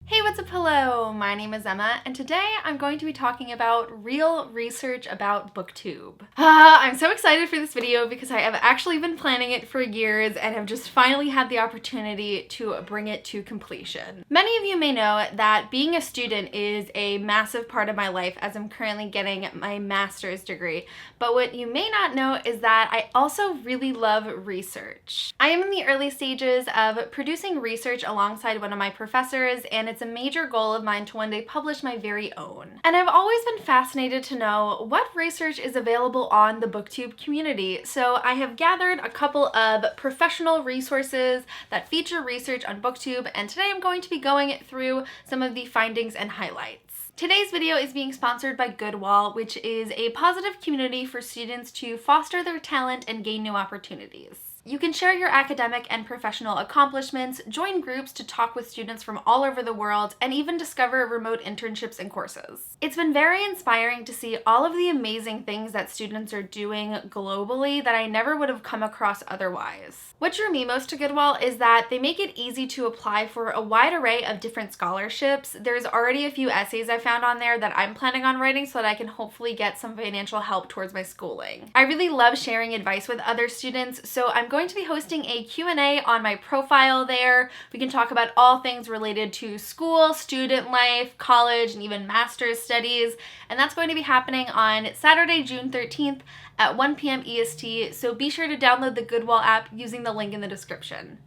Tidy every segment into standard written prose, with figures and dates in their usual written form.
Hey, what's up? Hello, my name is Emma, and today I'm going to be talking about real research about Booktube. I'm so excited for this video because I have actually been planning it for years and have just finally had the opportunity to bring it to completion. Many of you may know that being a student is a massive part of my life as I'm currently getting my master's degree, but what you may not know is that I also really love research. I am in the early stages of producing research alongside one of my professors, and it's a major goal of mine to one day publish my very own. And I've always been fascinated to know what research is available on the Booktube community, so I have gathered a couple of professional resources that feature research on Booktube, and today I'm going to be going through some of the findings and highlights. Today's video is being sponsored by Goodwall, which is a positive community for students to foster their talent and gain new opportunities. You can share your academic and professional accomplishments, join groups to talk with students from all over the world, and even discover remote internships and courses. It's been very inspiring to see all of the amazing things that students are doing globally that I never would have come across otherwise. What drew me most to Goodwall is that they make it easy to apply for a wide array of different scholarships. There's already a few essays I found on there that I'm planning on writing so that I can hopefully get some financial help towards my schooling. I really love sharing advice with other students, so I'm going to be hosting a Q&A on my profile there. We can talk about all things related to school, student life, college, and even master's studies, and that's going to be happening on Saturday, June 13th at 1 p.m. EST, so be sure to download the Goodwall app using the link in the description.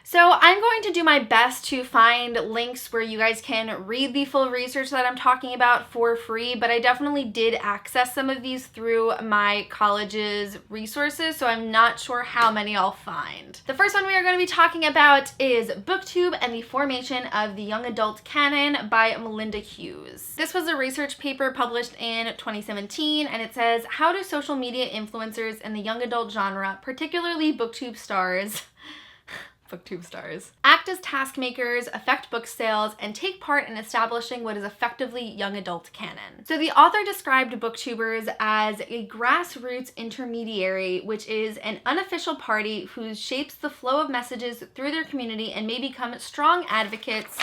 So I'm going to do my best to find links where you guys can read the full research that I'm talking about for free, but I definitely did access some of these through my college's resources, so I'm not sure how many I'll find. The first one we are going to be talking about is Booktube and the Formation of the Young Adult Canon by Melinda Hughes. This was a research paper published in 2017, and it says, how do social media influencers in the young adult genre, particularly Booktube stars, act as task makers, affect book sales, and take part in establishing what is effectively young adult canon. So the author described booktubers as a grassroots intermediary, which is an unofficial party who shapes the flow of messages through their community and may become strong advocates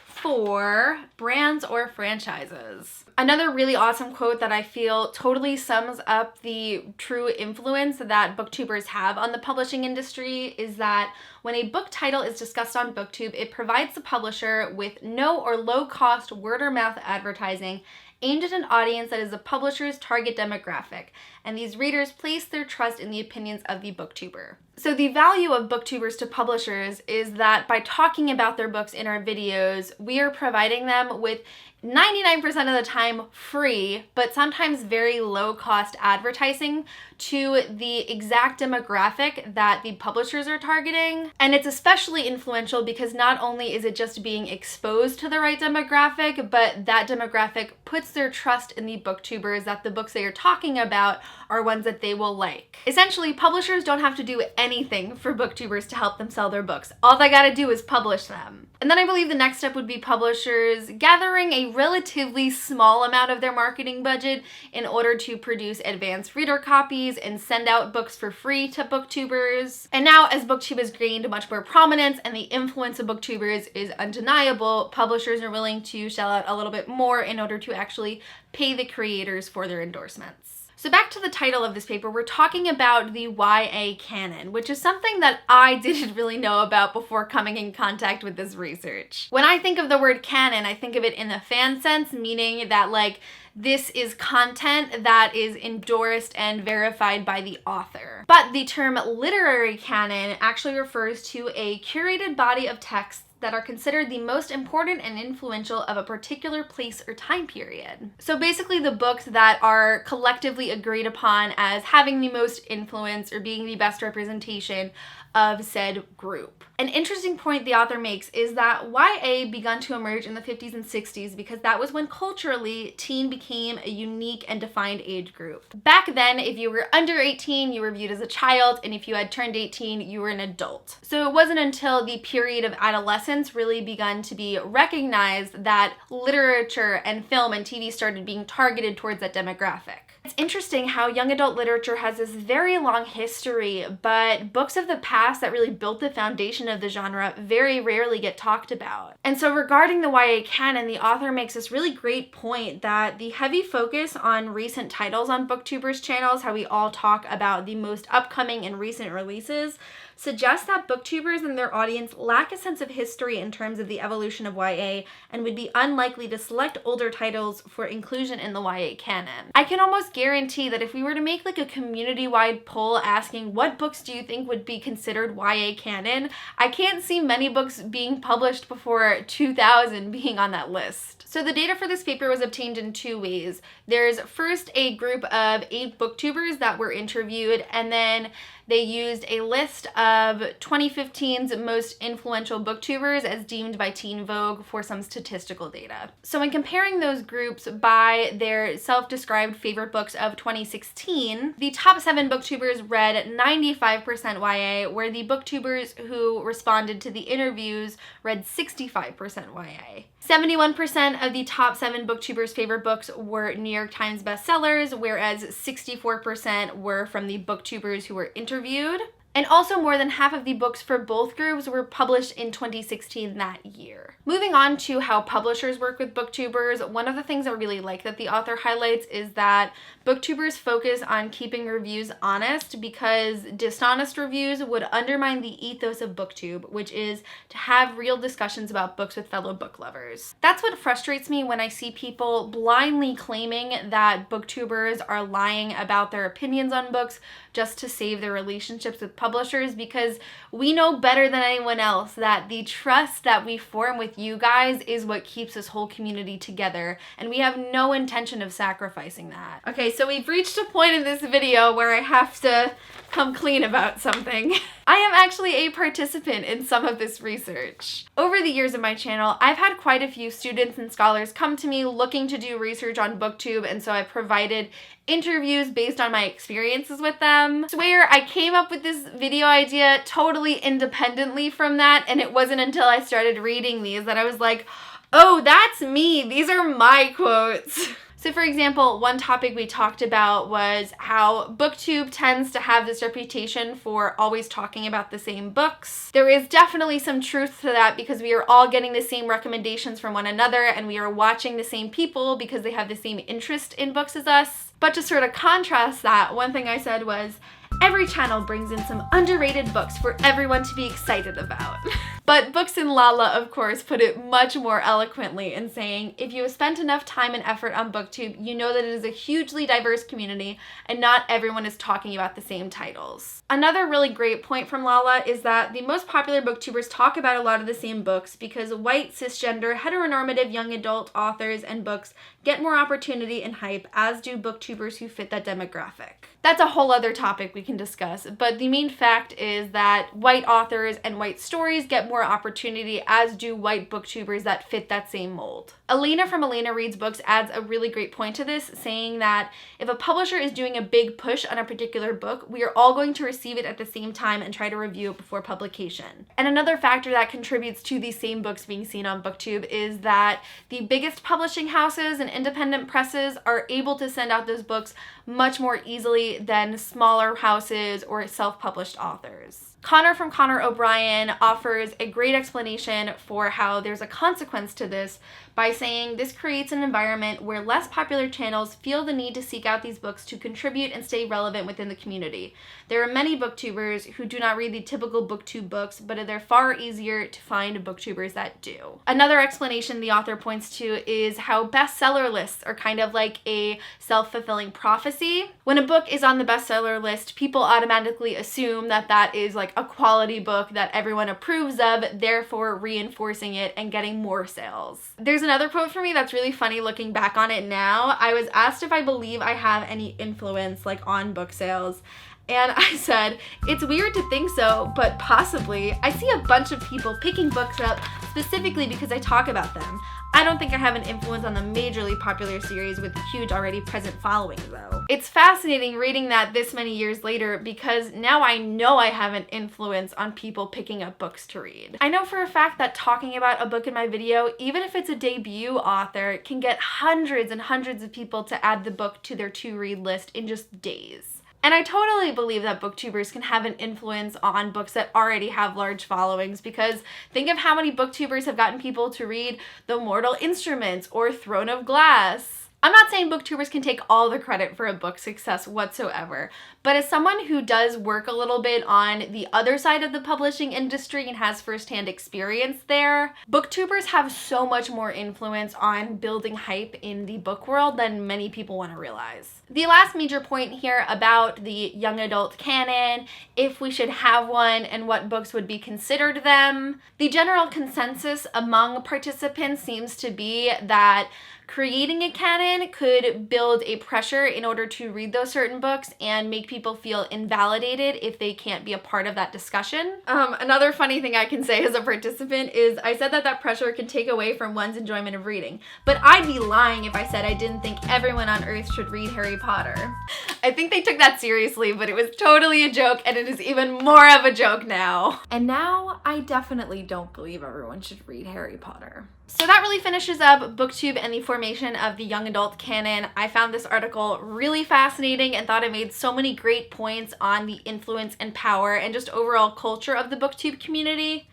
for brands or franchises. Another really awesome quote that I feel totally sums up the true influence that booktubers have on the publishing industry is that when a book title is discussed on Booktube, it provides the publisher with no or low cost word of mouth advertising aimed at an audience that is the publisher's target demographic, and these readers place their trust in the opinions of the booktuber. So the value of booktubers to publishers is that by talking about their books in our videos, we are providing them with 99% of the time free, but sometimes very low cost advertising to the exact demographic that the publishers are targeting. And it's especially influential because not only is it just being exposed to the right demographic, but that demographic puts their trust in the booktubers that the books they are talking about are ones that they will like. Essentially, publishers don't have to do anything for booktubers to help them sell their books. All they gotta do is publish them. And then I believe the next step would be publishers gathering a relatively small amount of their marketing budget in order to produce advanced reader copies and send out books for free to booktubers. And now, as Booktube has gained much more prominence and the influence of booktubers is undeniable, publishers are willing to shell out a little bit more in order to actually pay the creators for their endorsements. So back to the title of this paper, we're talking about the YA canon, which is something that I didn't really know about before coming in contact with this research. When I think of the word canon, I think of it in the fan sense, meaning that like this is content that is endorsed and verified by the author. But the term literary canon actually refers to a curated body of texts that are considered the most important and influential of a particular place or time period. So basically the books that are collectively agreed upon as having the most influence or being the best representation of said group. An interesting point the author makes is that YA began to emerge in the 50s and 60s because that was when culturally teen became a unique and defined age group. Back then, if you were under 18, you were viewed as a child, and if you had turned 18, you were an adult. So it wasn't until the period of adolescence really begun to be recognized that literature and film and TV started being targeted towards that demographic. It's interesting how young adult literature has this very long history, but books of the past that really built the foundation of the genre very rarely get talked about. And so regarding the YA canon, the author makes this really great point that the heavy focus on recent titles on Booktubers channels, how we all talk about the most upcoming and recent releases, suggests that Booktubers and their audience lack a sense of history in terms of the evolution of YA and would be unlikely to select older titles for inclusion in the YA canon. I can almost guarantee that if we were to make like a community-wide poll asking what books do you think would be considered YA canon, I can't see many books being published before 2000 being on that list. So the data for this paper was obtained in two ways. There's first a group of 8 booktubers that were interviewed, and then they used a list of 2015's most influential booktubers as deemed by Teen Vogue for some statistical data. So when comparing those groups by their self-described favorite books of 2016, the top 7 booktubers read 95% YA, where the booktubers who responded to the interviews read 65% YA. 71% of the top 7 booktubers' favorite books were New York Times bestsellers, whereas 64% were from the booktubers who were interviewed. And also more than half of the books for both groups were published in 2016 that year. Moving on to how publishers work with booktubers, one of the things I really like that the author highlights is that booktubers focus on keeping reviews honest, because dishonest reviews would undermine the ethos of Booktube, which is to have real discussions about books with fellow book lovers. That's what frustrates me when I see people blindly claiming that booktubers are lying about their opinions on books just to save their relationships with publishers, because we know better than anyone else that the trust that we form with you guys is what keeps this whole community together, and we have no intention of sacrificing that. Okay, so we've reached a point in this video where I have to come clean about something. I am actually a participant in some of this research. Over the years of my channel, I've had quite a few students and scholars come to me looking to do research on Booktube, and so I've provided interviews based on my experiences with them. I swear I came up with this video idea totally independently from that, and it wasn't until I started reading these that I was like, oh, that's me. These are my quotes. So for example, one topic we talked about was how Booktube tends to have this reputation for always talking about the same books. There is definitely some truth to that, because we are all getting the same recommendations from one another, and we are watching the same people because they have the same interest in books as us. But to sort of contrast that, one thing I said was, every channel brings in some underrated books for everyone to be excited about. But Books and Lala, of course, put it much more eloquently in saying, if you have spent enough time and effort on Booktube, you know that it is a hugely diverse community and not everyone is talking about the same titles. Another really great point from Lala is that the most popular booktubers talk about a lot of the same books because white, cisgender, heteronormative young adult authors and books get more opportunity and hype, as do booktubers who fit that demographic. That's a whole other topic we can discuss, but the main fact is that white authors and white stories get more opportunity, as do white booktubers that fit that same mold. Elena from Elena Reads Books adds a really great point to this, saying that if a publisher is doing a big push on a particular book, we are all going to receive it at the same time and try to review it before publication. And another factor that contributes to these same books being seen on Booktube is that the biggest publishing houses and independent presses are able to send out those books much more easily than smaller houses or self-published authors. Connor from Connor O'Brien offers a great explanation for how there's a consequence to this by saying this creates an environment where less popular channels feel the need to seek out these books to contribute and stay relevant within the community. There are many booktubers who do not read the typical booktube books, but they're far easier to find booktubers that do. Another explanation the author points to is how bestseller lists are kind of like a self-fulfilling prophecy. When a book is on the bestseller list, people automatically assume that that is like a quality book that everyone approves of, therefore reinforcing it and getting more sales. There's another quote for me that's really funny looking back on it now. I was asked if I believe I have any influence like on book sales, And I said, it's weird to think so, but possibly. I see a bunch of people picking books up specifically because I talk about them. I don't think I have an influence on the majorly popular series with huge already present followings though. It's fascinating reading that this many years later because now I know I have an influence on people picking up books to read. I know for a fact that talking about a book in my video, even if it's a debut author, can get hundreds and hundreds of people to add the book to their to-read list in just days. And I totally believe that booktubers can have an influence on books that already have large followings, because think of how many booktubers have gotten people to read The Mortal Instruments or Throne of Glass. I'm not saying booktubers can take all the credit for a book's success whatsoever, but as someone who does work a little bit on the other side of the publishing industry and has firsthand experience there, booktubers have so much more influence on building hype in the book world than many people want to realize. The last major point here about the young adult canon, if we should have one and what books would be considered them. The general consensus among participants seems to be that creating a canon could build a pressure in order to read those certain books and make people feel invalidated if they can't be a part of that discussion. Another funny thing I can say as a participant is I said that pressure can take away from one's enjoyment of reading, but I'd be lying if I said I didn't think everyone on earth should read Harry Potter. I think they took that seriously, but it was totally a joke, and it is even more of a joke now. And now I definitely don't believe everyone should read Harry Potter. So that really finishes up Booktube and the formation of the young adult canon. I found this article really fascinating and thought it made so many great points on the influence and power and just overall culture of the Booktube community.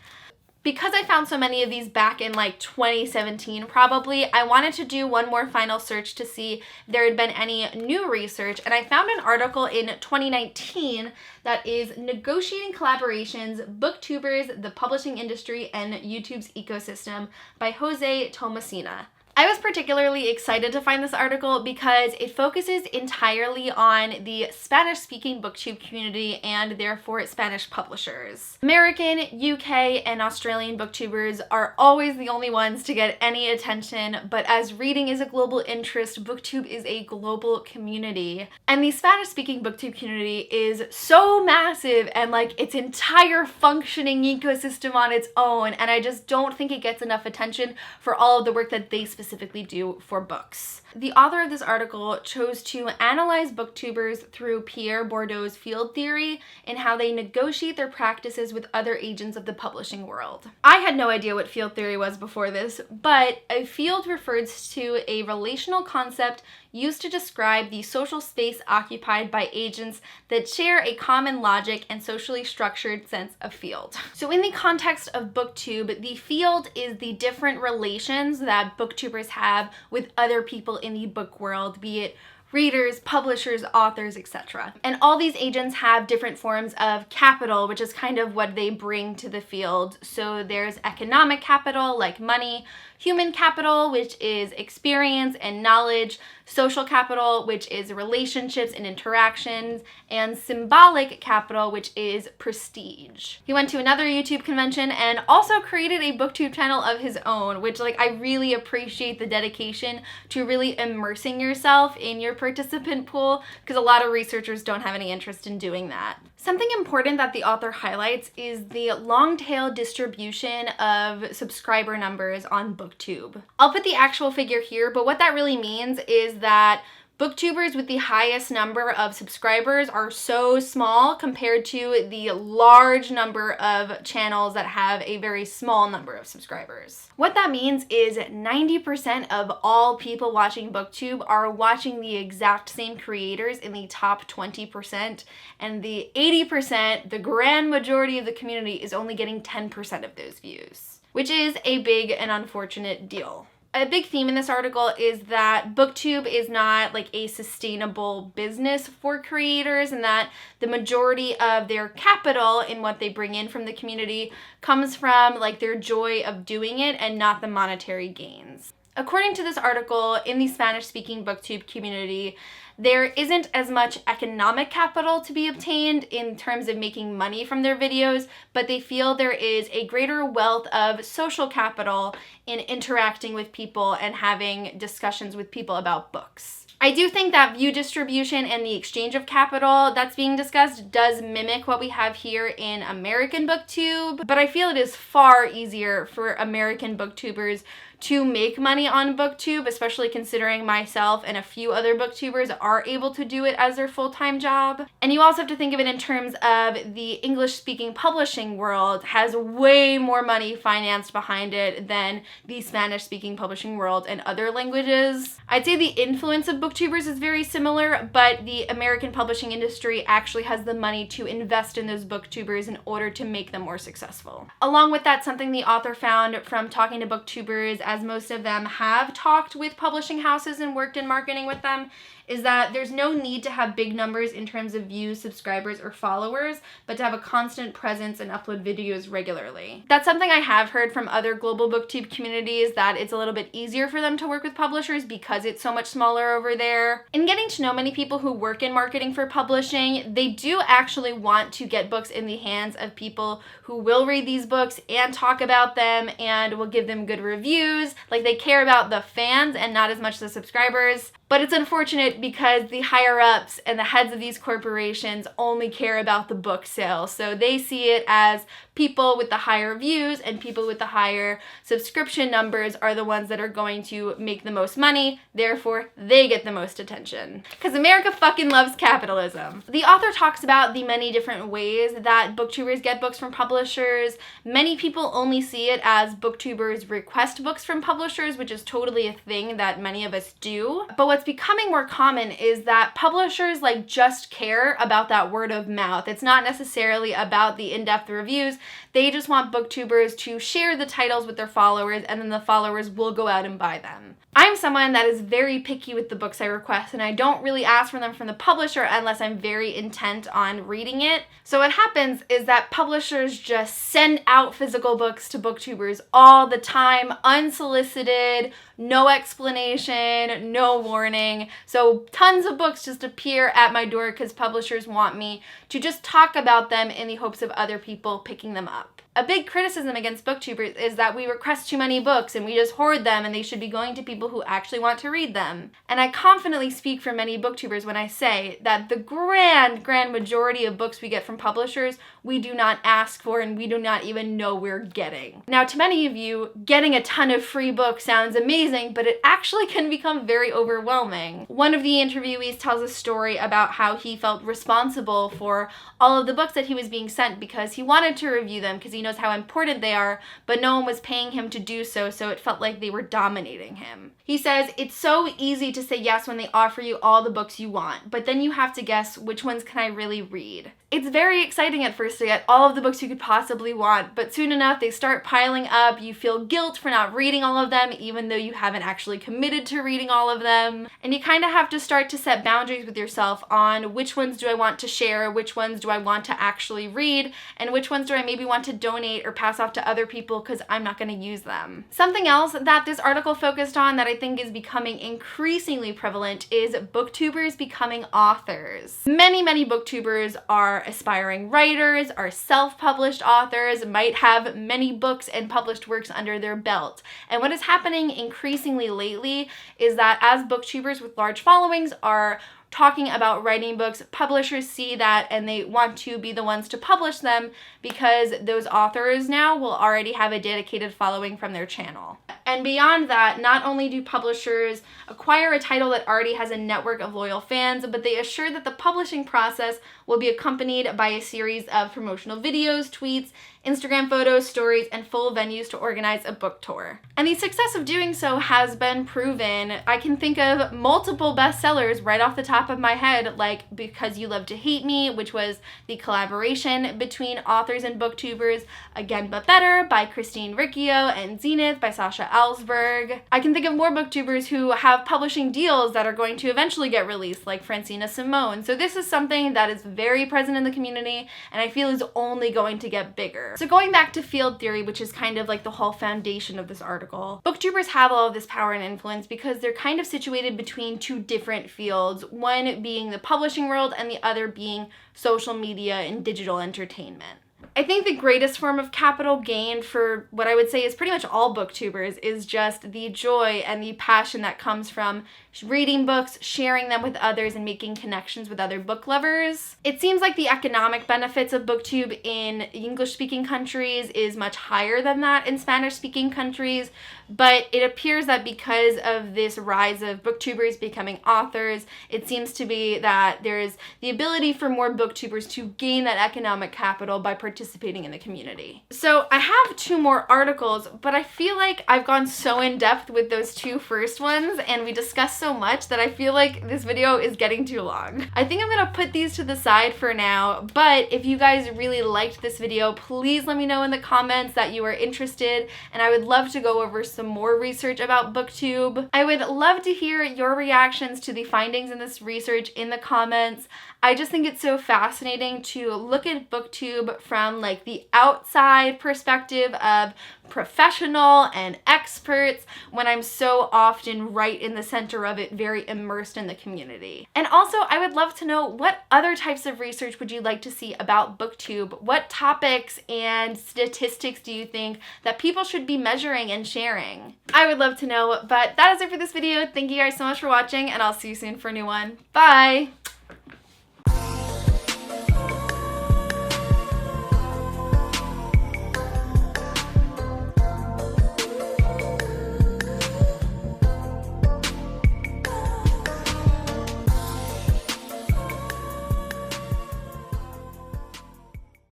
Because I found so many of these back in like 2017 probably, I wanted to do one more final search to see if there had been any new research, and I found an article in 2019 that is Negotiating Collaborations, Booktubers, the Publishing Industry, and YouTube's Ecosystem by Jose Tomasina. I was particularly excited to find this article because it focuses entirely on the Spanish-speaking booktube community and therefore Spanish publishers. American, UK, and Australian booktubers are always the only ones to get any attention, but as reading is a global interest, booktube is a global community. And the Spanish-speaking booktube community is so massive and like its entire functioning ecosystem on its own, and I just don't think it gets enough attention for all of the work that they specifically do for books. The author of this article chose to analyze booktubers through Pierre Bourdieu's field theory and how they negotiate their practices with other agents of the publishing world. I had no idea what field theory was before this, but a field refers to a relational concept used to describe the social space occupied by agents that share a common logic and socially structured sense of field. So in the context of booktube, the field is the different relations that booktubers have with other people in the book world, be it readers, publishers, authors, etc. And all these agents have different forms of capital, which is kind of what they bring to the field. So there's economic capital, like money, human capital, which is experience and knowledge, social capital, which is relationships and interactions, and symbolic capital, which is prestige. He went to another YouTube convention and also created a booktube channel of his own, which like I really appreciate the dedication to really immersing yourself in your participant pool, because a lot of researchers don't have any interest in doing that. Something important that the author highlights is the long tail distribution of subscriber numbers on Booktube. I'll put the actual figure here, but what that really means is that booktubers with the highest number of subscribers are so small compared to the large number of channels that have a very small number of subscribers. What that means is 90% of all people watching booktube are watching the exact same creators in the top 20%, and the 80%, the grand majority of the community, is only getting 10% of those views, which is a big and unfortunate deal. A big theme in this article is that booktube is not like a sustainable business for creators, and that the majority of their capital in what they bring in from the community comes from like their joy of doing it and not the monetary gains. According to this article, in the Spanish-speaking booktube community, there isn't as much economic capital to be obtained in terms of making money from their videos, but they feel there is a greater wealth of social capital in interacting with people and having discussions with people about books. I do think that view distribution and the exchange of capital that's being discussed does mimic what we have here in American Booktube, but I feel it is far easier for American booktubers to make money on Booktube, especially considering myself and a few other booktubers are able to do it as their full-time job. And you also have to think of it in terms of the English-speaking publishing world has way more money financed behind it than the Spanish-speaking publishing world and other languages. I'd say the influence of booktubers is very similar, but the American publishing industry actually has the money to invest in those booktubers in order to make them more successful. Along with that, something the author found from talking to booktubers, as most of them have talked with publishing houses and worked in marketing with them, is that there's no need to have big numbers in terms of views, subscribers, or followers, but to have a constant presence and upload videos regularly. That's something I have heard from other global booktube communities, that it's a little bit easier for them to work with publishers because it's so much smaller over there. In getting to know many people who work in marketing for publishing, they do actually want to get books in the hands of people who will read these books and talk about them and will give them good reviews. Like, they care about the fans and not as much the subscribers. But it's unfortunate because the higher-ups and the heads of these corporations only care about the book sales. So they see it as people with the higher views and people with the higher subscription numbers are the ones that are going to make the most money. Therefore, they get the most attention. Because America fucking loves capitalism. The author talks about the many different ways that booktubers get books from publishers. Many people only see it as booktubers request books from publishers, which is totally a thing that many of us do. But what's becoming more common is that publishers just care about that word of mouth. It's not necessarily about the in-depth reviews. They just want booktubers to share the titles with their followers, and then the followers will go out and buy them. I'm someone that is very picky with the books I request, and I don't really ask for them from the publisher unless I'm very intent on reading it. So what happens is that publishers just send out physical books to booktubers all the time, unsolicited, no explanation, no warning. So tons of books just appear at my door because publishers want me to just talk about them in the hopes of other people picking them up. A big criticism against booktubers is that we request too many books and we just hoard them, and they should be going to people who actually want to read them. And I confidently speak for many booktubers when I say that the grand majority of books we get from publishers we do not ask for and we do not even know we're getting. Now, to many of you, getting a ton of free books sounds amazing, but it actually can become very overwhelming. One of the interviewees tells a story about how he felt responsible for all of the books that he was being sent because he wanted to review them because he knows how important they are, but no one was paying him to do so, so it felt like they were dominating him. He says, it's so easy to say yes when they offer you all the books you want, but then you have to guess which ones can I really read. It's very exciting at first to get all of the books you could possibly want, but soon enough they start piling up. You feel guilt for not reading all of them, even though you haven't actually committed to reading all of them. And you kind of have to start to set boundaries with yourself on which ones do I want to share, which ones do I want to actually read, and which ones do I maybe want to donate or pass off to other people because I'm not going to use them. Something else that this article focused on that I think is becoming increasingly prevalent is booktubers becoming authors. Many booktubers are aspiring writers, are self-published authors, might have many books and published works under their belt. And what is happening increasingly lately is that as booktubers with large followings are talking about writing books, publishers see that and they want to be the ones to publish them because those authors now will already have a dedicated following from their channel. And beyond that, not only do publishers acquire a title that already has a network of loyal fans, but they assure that the publishing process will be accompanied by a series of promotional videos, tweets, Instagram photos, stories, and full venues to organize a book tour. And the success of doing so has been proven. I can think of multiple bestsellers right off the top of my head, like Because You Love to Hate Me, which was the collaboration between authors and booktubers, Again But Better by Christine Riccio, and Zenith by Sasha Alsberg. I can think of more booktubers who have publishing deals that are going to eventually get released, like Francina Simone. So this is something that is very present in the community, and I feel is only going to get bigger. So going back to field theory, which is kind of like the whole foundation of this article, booktubers have all of this power and influence because they're kind of situated between two different fields, one being the publishing world and the other being social media and digital entertainment. I think the greatest form of capital gained for what I would say is pretty much all booktubers is just the joy and the passion that comes from reading books, sharing them with others, and making connections with other book lovers. It seems like the economic benefits of booktube in English-speaking countries is much higher than that in Spanish-speaking countries, but it appears that because of this rise of booktubers becoming authors, it seems to be that there's the ability for more booktubers to gain that economic capital by participating in the community. So I have 2 more articles, but I feel like I've gone so in depth with those 2 first ones, and we discussed so much that I feel like this video is getting too long. I think I'm gonna put these to the side for now, but if you guys really liked this video, please let me know in the comments that you are interested, and I would love to go over some more research about booktube. I would love to hear your reactions to the findings in this research in the comments. I just think it's so fascinating to look at booktube from like the outside perspective of professional and experts when I'm so often right in the center of it, very immersed in the community. And also, I would love to know what other types of research would you like to see about booktube? What topics and statistics do you think that people should be measuring and sharing? I would love to know, but that is it for this video. Thank you guys so much for watching, and I'll see you soon for a new one. Bye!